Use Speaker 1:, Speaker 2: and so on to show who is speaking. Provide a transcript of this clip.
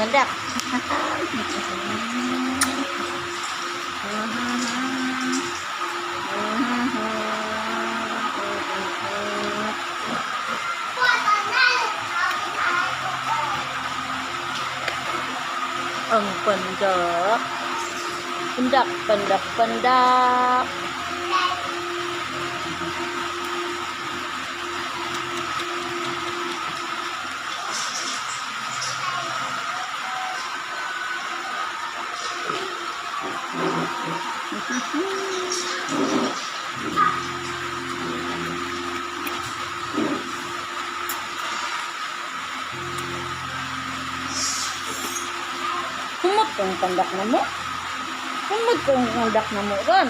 Speaker 1: Mandak. Ang pandak. Pandak, pandak, pandak. Kumot kong pandak na mo. Kumot kong pandak na mo ron.